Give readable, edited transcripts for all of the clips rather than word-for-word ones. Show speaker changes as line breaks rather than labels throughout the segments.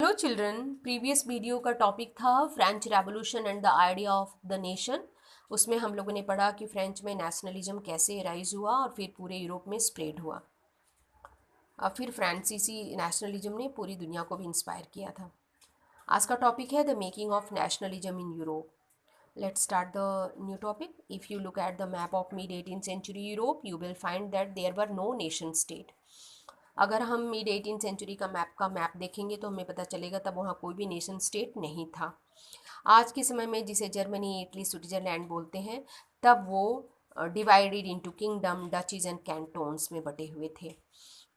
Hello children. Previous video का topic था French revolution and the idea of the nation. उसमें हम लोगों ने पढ़ा कि फ्रेंच में नेशनलिज्म कैसे राइज हुआ और फिर पूरे यूरोप में स्प्रेड हुआ। और फिर फ्रांसीसी नेशनलिज्म ने पूरी दुनिया को भी इंस्पायर किया था। आज का टॉपिक है the making of nationalism in Europe. Let's start the new topic. If you look at the map of mid 18th century Europe, you will find that there were no nation state. अगर हम mid 18th century का map देखेंगे तो हमें पता चलेगा तब वहाँ कोई भी नेशन स्टेट नहीं था। आज के समय में जिसे जर्मनी, इटली, स्विट्जरलैंड बोलते हैं, तब वो डिवाइडेड इनटू किंगडम, डचीज एंड कैंटोन्स में बटे हुए थे।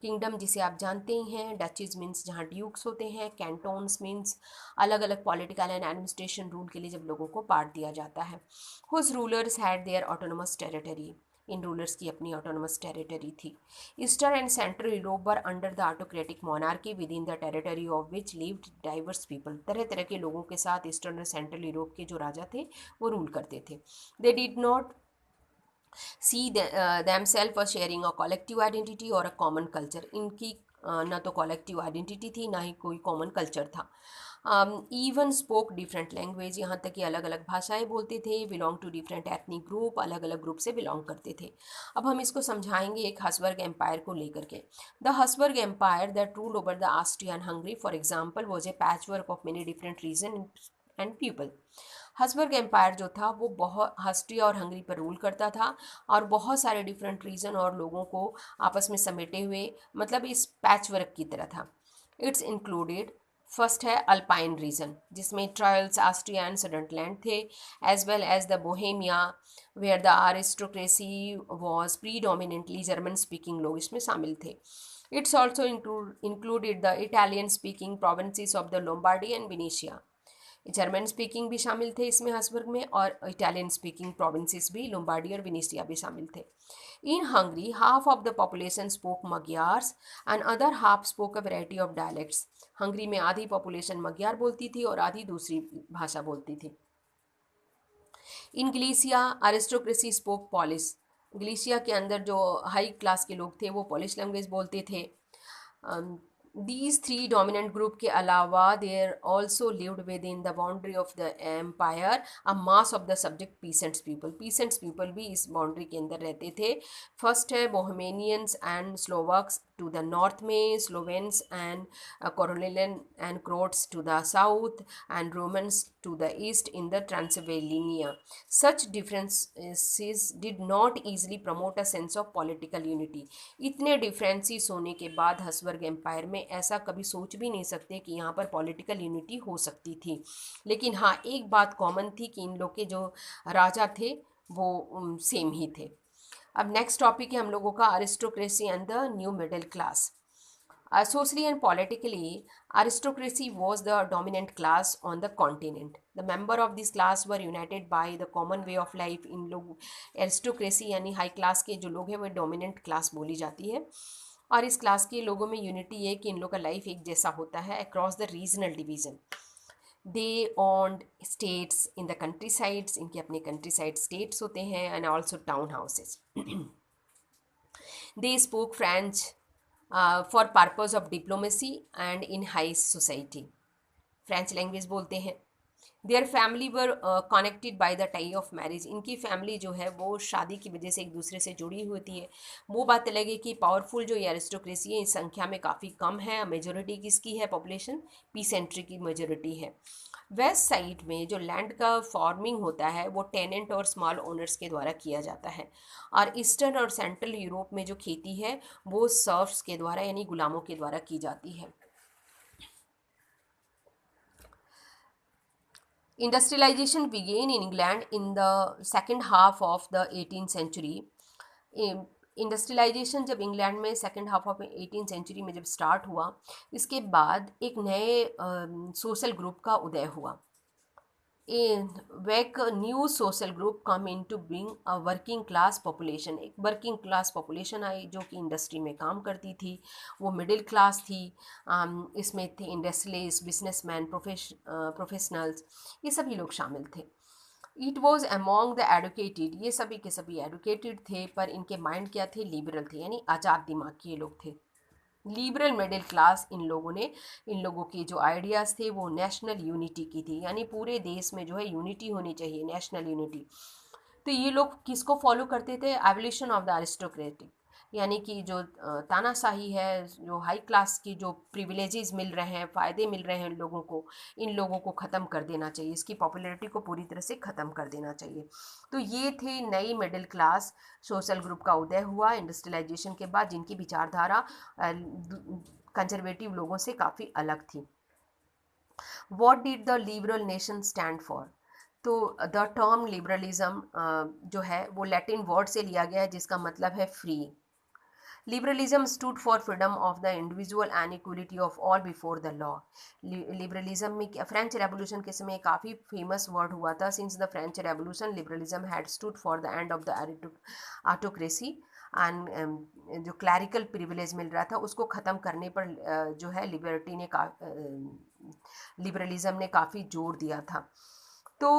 किंगडम जिसे आप जानते ही हैं, डचीज मीन्स जहाँ ड्यूक्स होते हैं, कैंटोन्स मीन्स अलग अलग पॉलिटिकल एंड एडमिनिस्ट्रेशन रूल के लिए जब लोगों को बांट दिया जाता है। Whose rulers had their autonomous territory. इन रूलर्स की अपनी ऑटोनोमस टेरिटरी थी। Eastern and central Europe were under the autocratic monarchy within the territory of which lived diverse people. तरह तरह के लोगों के साथ ईस्टर्न और सेंट्रल यूरोप के जो राजा थे वो रूल करते थे। They did not see themselves as sharing a collective identity और a common culture। इनकी ना तो कॉलेक्टिव आइडेंटिटी थी ना ही कोई कॉमन कल्चर था। इवन स्पोक डिफरेंट लैंग्वेज, यहाँ तक कि अलग अलग भाषाएं बोलते थे। Belong to different ethnic group, अलग अलग ग्रुप से बिलोंग करते थे। अब हम इसको समझाएंगे एक हसबर्ग एम्पायर को लेकर के। The Habsburg empire that rule over the Austrian Hungary for example was a patchwork of many different region and people. Habsburg empire जो था वो बहुत ऑस्ट्रिया और हंगरी पर रूल करता था और बहुत सारे डिफरेंट रीजन और लोगों को आपस में समेटे हुए, मतलब इस पैच वर्क की तरह था। इट्स इंक्लूडेड, फर्स्ट है अल्पाइन रीजन जिसमें ट्रायल्स, ऑस्ट्रिया एंड सडरलैंड थे, as well as the Bohemia where the aristocracy was predominantly German speaking लोग इसमें शामिल थे। It's also included the Italian speaking provinces of the Lombardy and Venetia. German speaking भी शामिल थे इसमें हसबर्ग में, और इटालियन स्पीकिंग प्रोविंसेस भी, लोम्बार्डी और विनीसिया भी शामिल थे। In Hungary half of the population spoke मग्यार्स and other half spoke a variety of dialects. Hungary में आधी पॉपुलेशन मग्यार बोलती थी और आधी दूसरी भाषा बोलती थी। इन ग्लीसिया अरिस्टोक्रेसी स्पोक पॉलिश। ग्लीसिया के अंदर जो हाई क्लास के लोग थे वो पॉलिश लैंग्वेज बोलते थे। These three dominant group के अलावा there also lived within the boundary of the empire a mass of the subject peasants people। peasants people भी इस बाउंड्री के अंदर रहते थे। फर्स्ट है Bohemians and Slovaks to the north में, Slovenes and Carolians and Croats to the south and Romans to the east in the Transylvania. Such differences did not easily promote a sense of political unity। इतने differences होने के बाद हसबर्ग empire में ऐसा कभी सोच भी नहीं सकते कि यहाँ पर पॉलिटिकल यूनिटी हो सकती थी। लेकिन हाँ, एक बात कॉमन थी कि इन लोग के जो राजा थे वो सेम ही थे। अब नेक्स्ट टॉपिक है हम लोगों का aristocracy and the new middle class. Socially and politically, aristocracy was the dominant class on the continent. The member of this class were united by the common way of life। इन लोग aristocracy यानी high class के जो लोग हैं वो dominant class बोली जाती है, और इस क्लास के लोगों में यूनिटी है कि इन लोग का लाइफ एक जैसा होता है across the regional division. They owned states in the country sides, इनके अपने कंट्री साइड स्टेट्स होते हैं, and also town houses. They spoke French for purpose of diplomacy and in high society. French language बोलते हैं। Their family were connected by the tie of marriage. इनकी family जो है वो शादी की वजह से एक दूसरे से जुड़ी होती है। वो बात अलग है कि पावरफुल जो ये एरिस्टोक्रेसी है इस संख्या में काफ़ी कम है। मेजोरिटी किसकी है पॉपुलेशन? पीसेंट्री की मेजोरिटी है। वेस्ट साइड में जो लैंड का फार्मिंग होता है वो टेनेंट और स्मॉल ओनर्स के द्वारा किया जाता है, और ईस्टर्न और सेंट्रल यूरोप में जो खेती है वो सर्फ्स के द्वारा यानी गुलामों के द्वारा की जाती है। Industrialization began in England in the second half of the 18th century। Industrialisation जब इंग्लैंड में second half of 18th century में जब स्टार्ट हुआ, इसके बाद एक नए सोशल ग्रुप का उदय हुआ। वेक new social group come into being a working class population. एक वर्किंग क्लास पॉपुलेशन आई जो कि इंडस्ट्री में काम करती थी, वो मिडिल क्लास थी। इसमें थे इंडस्ट्रियलिस्ट, बिजनेसमैन, प्रोफेशनल्स, ये सभी लोग शामिल थे। It was among the educated, ये सभी के सभी एडुकेटेड थे, पर इनके माइंड क्या थे? लिबरल थे, यानी आज़ाद दिमाग के ये लोग थे। लिबरल मिडिल क्लास इन लोगों के जो आइडियाज़ थे वो नेशनल यूनिटी की थी, यानी पूरे देश में जो है यूनिटी होनी चाहिए, नेशनल यूनिटी। तो ये लोग किसको फॉलो करते थे? एवोल्यूशन ऑफ द अरिस्टोक्रेटिक, यानी कि जो तानाशाही है, जो हाई क्लास की जो प्रिविलेजेस मिल रहे हैं, फ़ायदे मिल रहे हैं इन लोगों को ख़त्म कर देना चाहिए, इसकी पॉपुलैरिटी को पूरी तरह से ख़त्म कर देना चाहिए। तो ये थे नई मिडिल क्लास सोशल ग्रुप का उदय हुआ इंडस्ट्रियलाइजेशन के बाद, जिनकी विचारधारा कंजर्वेटिव लोगों से काफ़ी अलग थी। What did the liberal nation stand for? तो द टर्म लिबरलिज्म जो है वो लैटिन वर्ड से लिया गया है, जिसका मतलब है free. Liberalism stood for freedom of the individual and equality of all before the law. Liberalism में फ्रेंच रेवोल्यूशन के समय काफ़ी फेमस वर्ड हुआ था। Since the French revolution liberalism had stood for the end of the autocracy and जो clerical privilege मिल रहा था उसको ख़त्म करने पर जो है लिबरलिज्म ने काफ़ी जोर दिया था। तो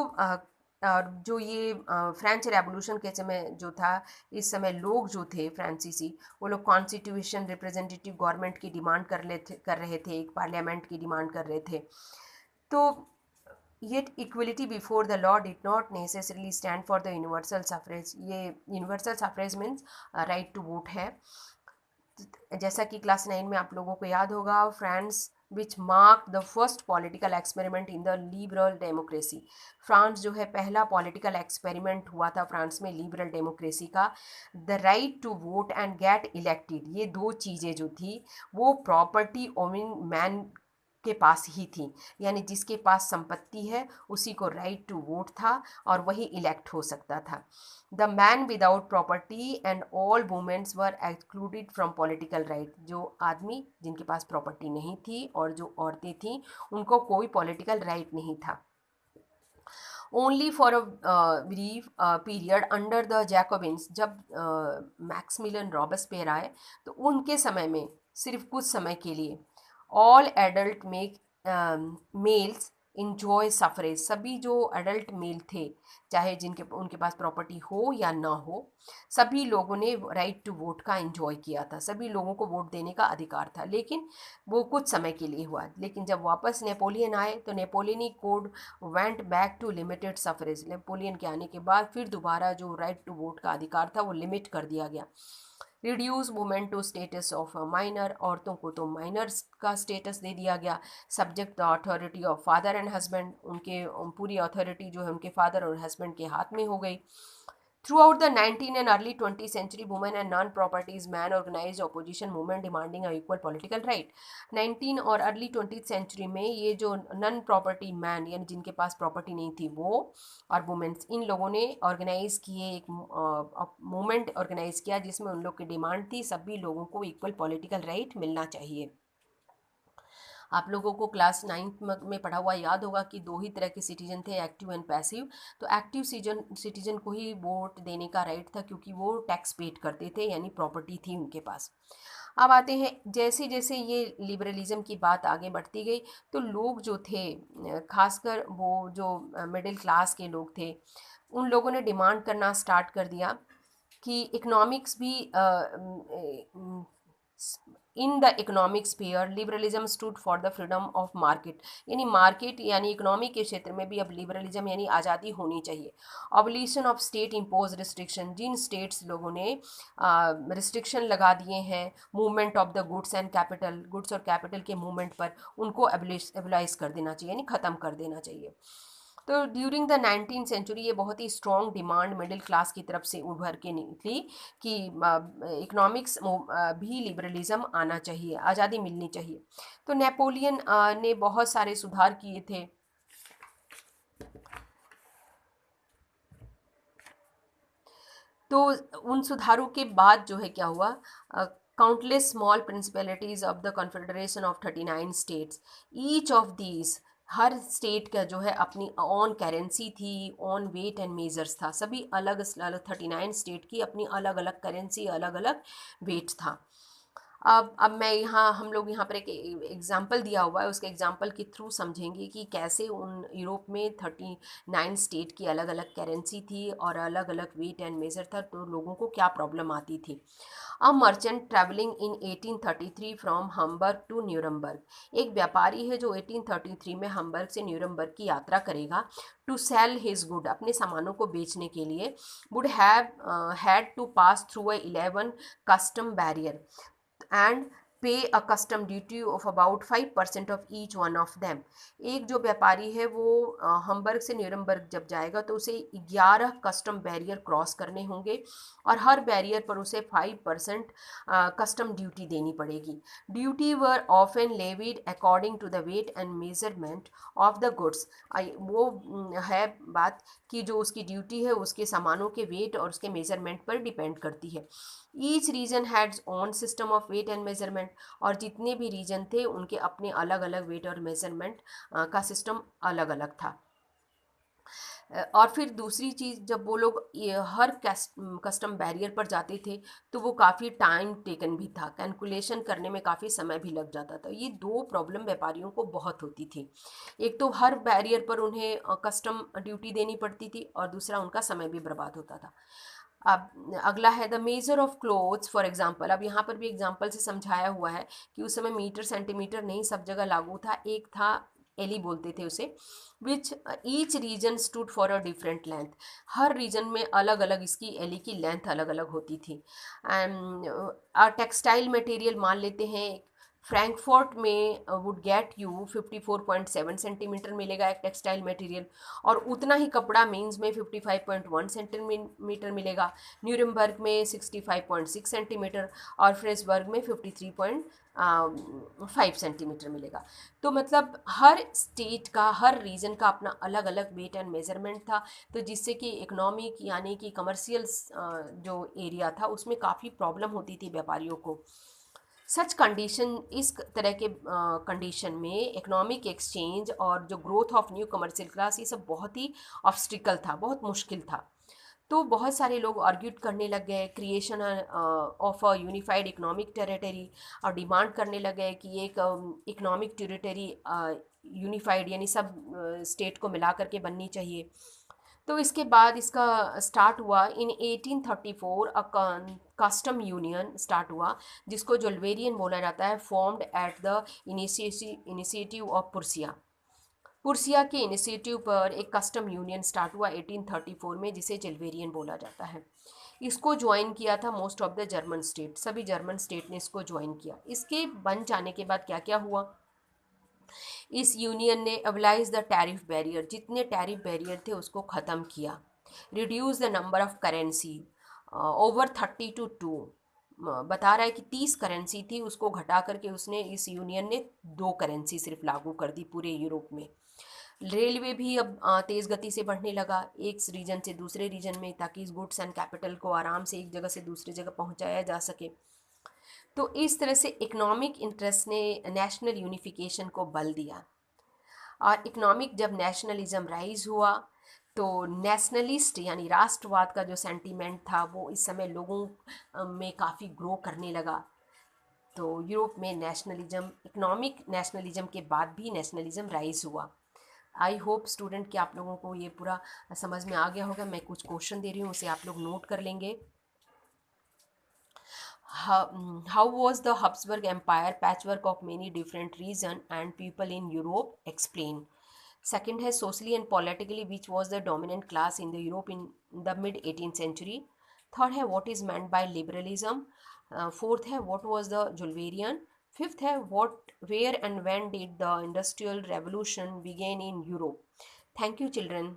और जो ये फ्रेंच रेवोल्यूशन के समय जो था, इस समय लोग जो थे फ्रांसीसी, वो लोग कॉन्स्टिट्यूशन रिप्रेजेंटेटिव गवर्नमेंट की डिमांड कर रहे थे, एक पार्लियामेंट की डिमांड कर रहे थे। तो yet equality before the law did not necessarily stand for the universal suffrage. ये universal suffrage means right to vote है। जैसा कि क्लास 9 में आप लोगों को याद होगा, France which mark the first political experiment in the liberal democracy. France जो है पहला पॉलिटिकल एक्सपेरिमेंट हुआ था फ्रांस में लिबरल डेमोक्रेसी का। The right to vote and get elected, ये दो चीज़ें जो थी वो प्रॉपर्टी ओनिंग मैन के पास ही थी, यानी जिसके पास संपत्ति है उसी को राइट टू वोट था और वही इलेक्ट हो सकता था। The man without property and all womens were excluded from political right. जो आदमी जिनके पास प्रॉपर्टी नहीं थी और जो औरतें थीं उनको कोई पॉलिटिकल राइट नहीं था। Only for a brief period under the Jacobins, जब मैक्सिमिलियन रॉबेस्पियर आए तो उनके समय में सिर्फ कुछ समय के लिए all adult males enjoy suffrage, सभी जो एडल्ट मेल थे, चाहे जिनके उनके पास प्रॉपर्टी हो या ना हो, सभी लोगों ने राइट टू वोट का इंजॉय किया था, सभी लोगों को वोट देने का अधिकार था। लेकिन वो कुछ समय के लिए हुआ, लेकिन जब वापस नेपोलियन आए तो Napoleonic code went back to limited suffrage. Napoleon के आने के बाद फिर दोबारा जो राइट टू वोट का अधिकार था वो लिमिट कर दिया गया। Reduce women to status of minor, औरतों को तो माइनर्स का स्टेटस दे दिया गया। Subject the authority of father and husband, उनके पूरी अथॉरिटी जो है उनके फादर और हस्बैंड के हाथ में हो गई। Throughout the 19th and early 20th century, women and non-properties man organized opposition movement demanding a equal political right. 19 और अर्ली 20th सेंचुरी में ये जो नॉन प्रॉपर्टी मैन यानी जिनके पास प्रॉपर्टी नहीं थी वो और वुमेन्स, इन लोगों ने ऑर्गेनाइज किए, एक मूवमेंट ऑर्गेनाइज किया जिसमें उन लोग की डिमांड थी सभी लोगों को इक्वल पॉलिटिकल राइट मिलना चाहिए। आप लोगों को क्लास 9 में पढ़ा हुआ याद होगा कि दो ही तरह के सिटीजन थे, एक्टिव एंड पैसिव। तो एक्टिव सिटीजन को ही वोट देने का राइट था क्योंकि वो टैक्स पेड करते थे, यानी प्रॉपर्टी थी उनके पास। अब आते हैं, जैसे जैसे ये लिबरलिज्म की बात आगे बढ़ती गई तो लोग जो थे, खासकर वो जो मिडिल क्लास के लोग थे, उन लोगों ने डिमांड करना स्टार्ट कर दिया कि इकोनॉमिक्स भी in the economic sphere liberalism stood for the freedom of market, यानी मार्केट यानी इकोनॉमी के क्षेत्र में भी अब लिबरलिज्म यानी आज़ादी होनी चाहिए। Abolition of state impose restriction, जिन स्टेट्स लोगों ने रिस्ट्रिक्शन लगा दिए हैं movement of the goods and capital, goods और कैपिटल के मूवमेंट पर, उनको एबलाइज कर देना चाहिए, यानी ख़त्म कर देना चाहिए। तो ड्यूरिंग द 19th सेंचुरी ये बहुत ही स्ट्रॉन्ग डिमांड मिडिल क्लास की तरफ से उभर के निकली कि इकोनॉमिक्स भी लिबरलिज्म आना चाहिए, आज़ादी मिलनी चाहिए। तो नेपोलियन ने बहुत सारे सुधार किए थे। तो उन सुधारों के बाद जो है क्या हुआ, countless small principalities of the confederation of 39 states, each of these, हर स्टेट का जो है अपनी ऑन करेंसी थी, ऑन वेट एंड मेजर्स था, सभी अलग अलग 39 स्टेट की अपनी अलग अलग करेंसी, अलग अलग वेट था। अब मैं यहाँ, हम लोग यहाँ पर एक एग्जाम्पल दिया हुआ है, उसके एग्जाम्पल के थ्रू समझेंगे कि कैसे उन यूरोप में 39 स्टेट की अलग अलग करेंसी थी और अलग अलग वेट एंड मेजर था, तो लोगों को क्या प्रॉब्लम आती थी। A merchant travelling in 1833 from Hamburg to Nuremberg, एक व्यापारी है जो 1833 में हम्बर्ग से न्यूरमबर्ग की यात्रा करेगा टू सेल हिज गुड, अपने सामानों को बेचने के लिए, would have had to pass through a 11 custom barrier and pay a custom duty of about 5% of each one of them। एक जो व्यापारी है वो हम्बर्ग से न्यूरमबर्ग जब जाएगा तो उसे 11 कस्टम बैरियर क्रॉस करने होंगे और हर बैरियर पर उसे 5% कस्टम ड्यूटी देनी पड़ेगी। Duty were often levied according to the weight and measurement of the goods. वो है बात कि जो उसकी ड्यूटी है उसके सामानों के वेट और उसके मेजरमेंट पर डिपेंड करती है। Each region had its own system of weight and measurement, और जितने भी रीजन थे उनके अपने अलग अलग वेट और मेजरमेंट का सिस्टम अलग अलग था। और फिर दूसरी चीज़, जब वो लोग हर कस्टम बैरियर पर जाते थे तो वो काफ़ी टाइम टेकन भी था, कैलकुलेशन करने में काफ़ी समय भी लग जाता था। ये दो प्रॉब्लम व्यापारियों को बहुत होती थी, एक तो हर बैरियर पर उन्हें कस्टम ड्यूटी देनी पड़ती थी और दूसरा उनका समय भी बर्बाद होता था। अब अगला है the measure of clothes for example. अब यहाँ पर भी एग्जाम्पल से समझाया हुआ है कि उस समय मीटर सेंटीमीटर नहीं सब जगह लागू था, एक था एली बोलते थे उसे, which each region stood for a different length, हर रीजन में अलग अलग इसकी एली की लेंथ अलग अलग होती थी। एंड टेक्सटाइल मटेरियल मान लेते हैं, फ्रैंकफर्ट में वुड गेट यू 54.7 सेंटीमीटर मिलेगा एक टेक्सटाइल मटेरियल, और उतना ही कपड़ा मेंस में 55.1 सेंटीमीटर मिलेगा, न्यूरमबर्ग में 65.6 सेंटीमीटर और फ्रेसबर्ग में 53.5 सेंटीमीटर मिलेगा। तो मतलब हर स्टेट का, हर रीजन का अपना अलग अलग वेट एंड मेजरमेंट था, तो जिससे कि इकोनॉमिक यानी कि कमर्शियल जो एरिया था उसमें काफ़ी प्रॉब्लम होती थी व्यापारियों को। सच कंडीशन, इस तरह के कंडीशन में इकोनॉमिक एक्सचेंज और जो growth of new commercial class, ये सब बहुत ही ऑब्स्टिकल था, बहुत मुश्किल था। तो बहुत सारे लोग आर्ग्यूट करने लग गए creation of a unified economic territory, और डिमांड करने लग गए कि एक इकोनॉमिक टेरिटरी यूनिफाइड यानी सब स्टेट को मिला करके बननी चाहिए। तो इसके बाद इसका स्टार्ट हुआ in 1834, a custom union start हुआ जिसको जोल्वेरियन बोला जाता है, formed at the initiative of Prussia. Prussia के इनिशिएटिव पर एक कस्टम यूनियन स्टार्ट हुआ 1834 में, जिसे जेल्वेरियन बोला जाता है। इसको ज्वाइन किया था most of the German state, सभी जर्मन स्टेट ने इसको ज्वाइन किया। इसके बन जाने के बाद क्या क्या हुआ, इस यूनियन ने एबलाइज द टैरिफ बैरियर, जितने टैरिफ बैरियर थे उसको ख़त्म किया। Reduce the number of currency over 30 to 2, बता रहा है कि 30 करेंसी थी उसको घटा करके उसने, इस यूनियन ने 2 करेंसी सिर्फ लागू कर दी पूरे यूरोप में। रेलवे भी अब तेज़ गति से बढ़ने लगा एक रीजन से दूसरे रीजन में, ताकि इस गुड्स एंड कैपिटल को आराम से एक जगह से दूसरी जगह पहुंचाया जा सके। तो इस तरह से इकोनॉमिक इंटरेस्ट ने नेशनल यूनिफिकेशन को बल दिया, और इकोनॉमिक जब नेशनलिज्म राइज हुआ तो नेशनलिस्ट यानी राष्ट्रवाद का जो सेंटीमेंट था वो इस समय लोगों में काफ़ी ग्रो करने लगा। तो यूरोप में नेशनलिज्म, इकोनॉमिक नेशनलिज्म के बाद भी नेशनलिज्म राइज हुआ। आई होप स्टूडेंट कि आप लोगों को ये पूरा समझ में आ गया होगा। मैं कुछ क्वेश्चन दे रही हूँ, उसे आप लोग नोट कर लेंगे। How was the Habsburg Empire patchwork of many different regions and people in Europe? Explain. Second है socially and politically which was the dominant class in the Europe in the mid 18th century. Third है what is meant by liberalism. Fourth है what was the Julverian. Fifth है what, where and when did the industrial revolution begin in Europe. Thank you children.